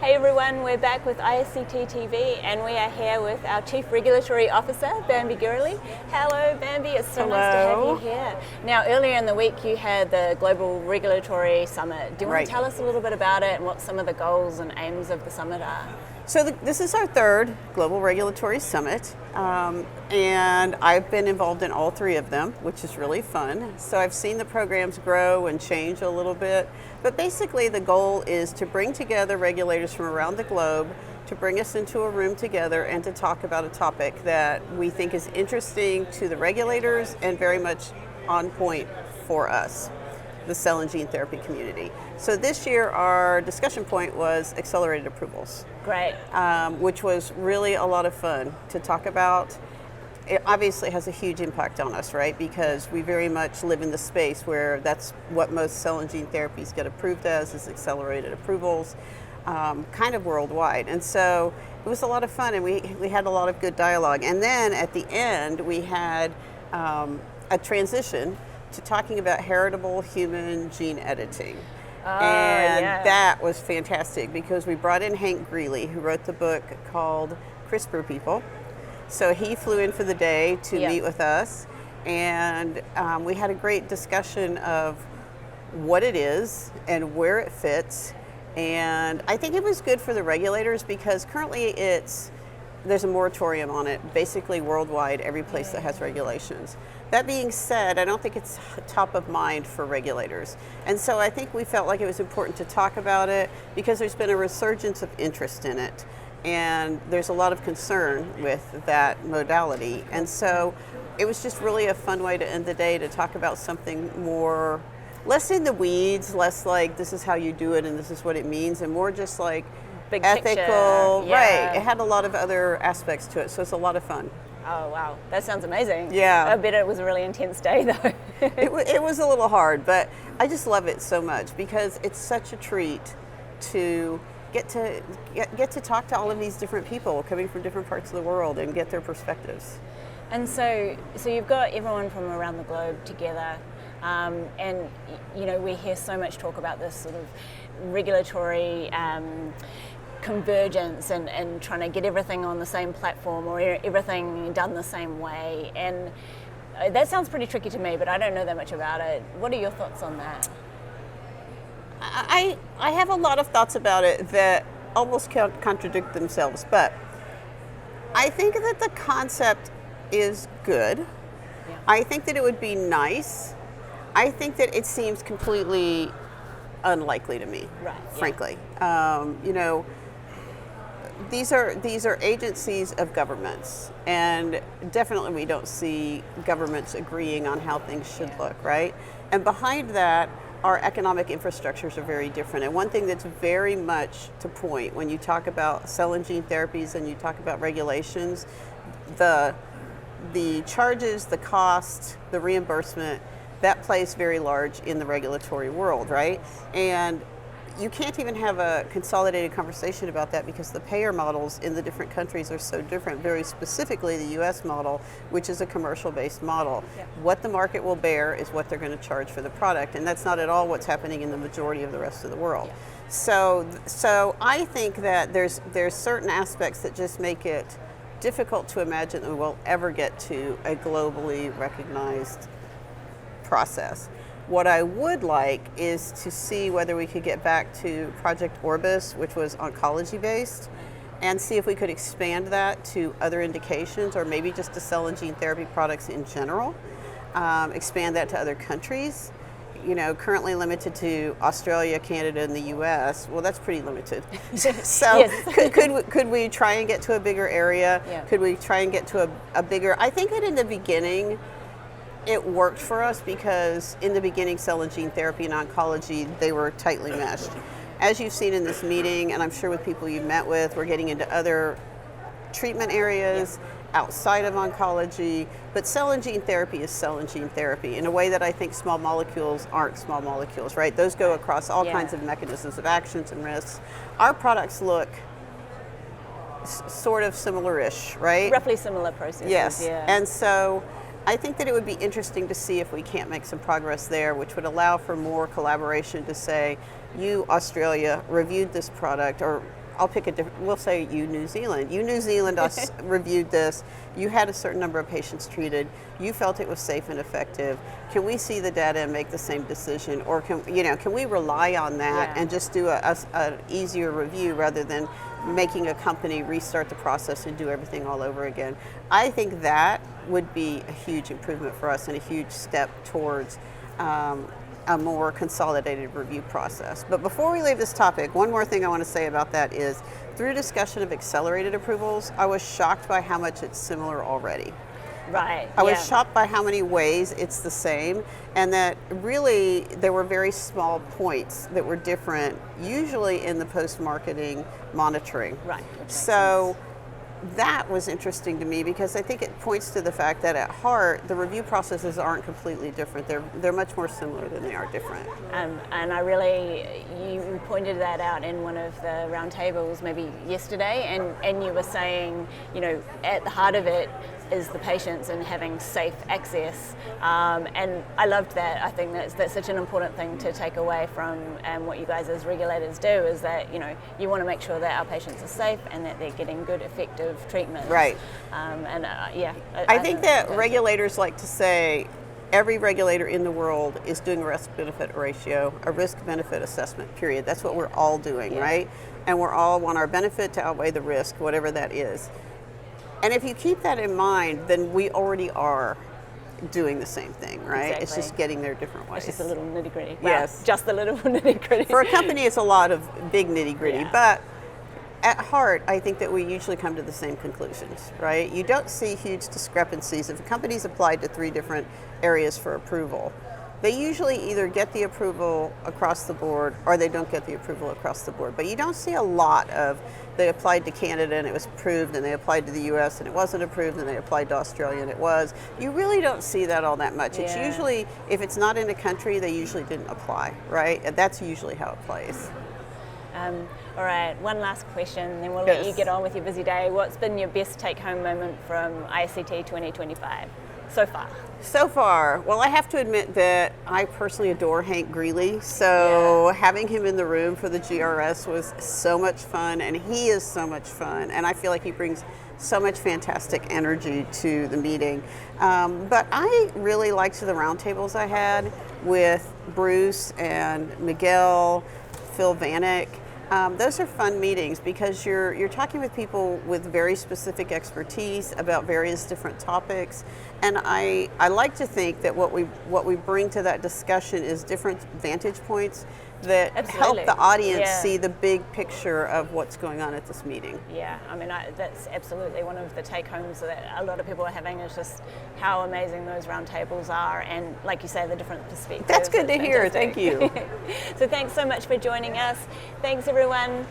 Hey everyone, we're back with ISCT TV and we are here with our Chief Regulatory Officer, Bambi Grilley. Hello Bambi, it's so nice to have you here. Now earlier in the week you had the Global Regulatory Summit. Do you want to tell us a little bit about it and what some of the goals and aims of the summit are? So this is our third Global Regulatory Summit, and I've been involved in all three of them, which is really fun. So I've seen the programs grow and change a little bit, but basically the goal is to bring together regulators from around the globe to bring us into a room together and to talk about a topic that we think is interesting to the regulators and very much on point for us, the cell and gene therapy community. So this year our discussion point was accelerated approvals. Great. Which was really a lot of fun to talk about. It obviously has a huge impact on us, right? Because we very much live in the space where that's what most cell and gene therapies get approved as, is accelerated approvals, kind of worldwide. And so it was a lot of fun, and we had a lot of good dialogue. And then at the end, we had a transition to talking about heritable human gene editing. That was fantastic because we brought in Hank Greeley, who wrote the book called CRISPR People. So he flew in for the day to meet with us, and we had a great discussion of what it is and where it fits. And I think it was good for the regulators because currently there's a moratorium on it, basically worldwide, every place that has regulations. That being said, I don't think it's top of mind for regulators. And so I think we felt like it was important to talk about it because there's been a resurgence of interest in it. And there's a lot of concern with that modality. And so it was just really a fun way to end the day to talk about something more, less in the weeds, less like this is how you do it and this is what it means, and more just like big ethical, picture. Right. It had a lot of other aspects to it, so it's a lot of fun. Oh wow, that sounds amazing. Yeah. I bet it was a really intense day though. It was a little hard, but I just love it so much because it's such a treat to get to talk to all of these different people coming from different parts of the world and get their perspectives. And so you've got everyone from around the globe together, and you know we hear so much talk about this sort of regulatory convergence and trying to get everything on the same platform or everything done the same way, and that sounds pretty tricky to me, but I don't know that much about it. What are your thoughts on that? I have a lot of thoughts about it that almost contradict themselves, but I think that the concept is good. Yeah. I think that it would be nice. I think that it seems completely unlikely to me, frankly. You know, these are agencies of governments, and definitely we don't see governments agreeing on how things should look, right? And behind that, our economic infrastructures are very different. And one thing that's very much to point when you talk about cell and gene therapies and you talk about regulations, the charges, the cost, the reimbursement, that plays very large in the regulatory world, right? And you can't even have a consolidated conversation about that because the payer models in the different countries are so different, very specifically the US model, which is a commercial-based model. Yeah. What the market will bear is what they're going to charge for the product, and that's not at all what's happening in the majority of the rest of the world. Yeah. So I think that there's certain aspects that just make it difficult to imagine that we will ever get to a globally recognized process. What I would like is to see whether we could get back to Project Orbis, which was oncology based, and see if we could expand that to other indications or maybe just to cell and gene therapy products in general, expand that to other countries. You know, currently limited to Australia, Canada, and the US. Well, that's pretty limited. So could we try and get to a bigger area? Yeah. Could we try and get to a bigger, I think that in the beginning, it worked for us because in the beginning, cell and gene therapy and oncology, they were tightly meshed. As you've seen in this meeting, and I'm sure with people you've met with, we're getting into other treatment areas outside of oncology, but cell and gene therapy is cell and gene therapy in a way that I think small molecules aren't small molecules, right? Those go across all kinds of mechanisms of actions and risks. Our products look sort of similar-ish, right? Roughly similar processes. Yes, yeah. And so I think that it would be interesting to see if we can't make some progress there, which would allow for more collaboration to say, you, Australia, reviewed this product, or I'll pick a different, we'll say New Zealand. New Zealand us reviewed this. You had a certain number of patients treated. You felt it was safe and effective. Can we see the data and make the same decision? Or can we rely on that and just do an easier review rather than making a company restart the process and do everything all over again? I think that would be a huge improvement for us and a huge step towards a more consolidated review process. But before we leave this topic, one more thing I want to say about that is, through discussion of accelerated approvals, I was shocked by how much it's similar already. Right. I was shocked by how many ways it's the same, and that really there were very small points that were different, usually in the post-marketing monitoring. Right. So that was interesting to me, because I think it points to the fact that at heart the review processes aren't completely different. They're much more similar than they are different. And you pointed that out in one of the roundtables maybe yesterday, and you were saying, at the heart of it is the patients and having safe access, and I loved that. I think that's such an important thing to take away from what you guys as regulators do, is that you want to make sure that our patients are safe and that they're getting good, effective treatment. Right. I think that regulators like to say every regulator in the world is doing a risk-benefit ratio, a risk-benefit assessment, period. That's what we're all doing, right? And we all want our benefit to outweigh the risk, whatever that is. And if you keep that in mind, then we already are doing the same thing, right? Exactly. It's just getting there different ways. It's just a little nitty-gritty. Yes. Just a little nitty-gritty. For a company, it's a lot of big nitty-gritty, but at heart, I think that we usually come to the same conclusions, right? You don't see huge discrepancies. If a company's applied to 3 different areas for approval, they usually either get the approval across the board or they don't get the approval across the board. But you don't see a lot of, they applied to Canada and it was approved, and they applied to the US and it wasn't approved, and they applied to Australia and it was. You really don't see that all that much. It's usually, if it's not in a country, they usually didn't apply, right? And that's usually how it plays. All right, one last question, then we'll let you get on with your busy day. What's been your best take-home moment from ISCT 2025 so far? So far, well, I have to admit that I personally adore Hank Grilley, so having him in the room for the GRS was so much fun, and he is so much fun, and I feel like he brings so much fantastic energy to the meeting. But I really liked the roundtables I had with Bruce and Miguel, Phil Vanek. Those are fun meetings because you're talking with people with very specific expertise about various different topics, and I like to think that what we bring to that discussion is different vantage points that help the audience see the big picture of what's going on at this meeting. Yeah, I mean, that's absolutely one of the take-homes that a lot of people are having, is just how amazing those roundtables are, and like you say, the different perspectives. That's good to hear. Thank you. So thanks so much for joining us. Thanks, everyone.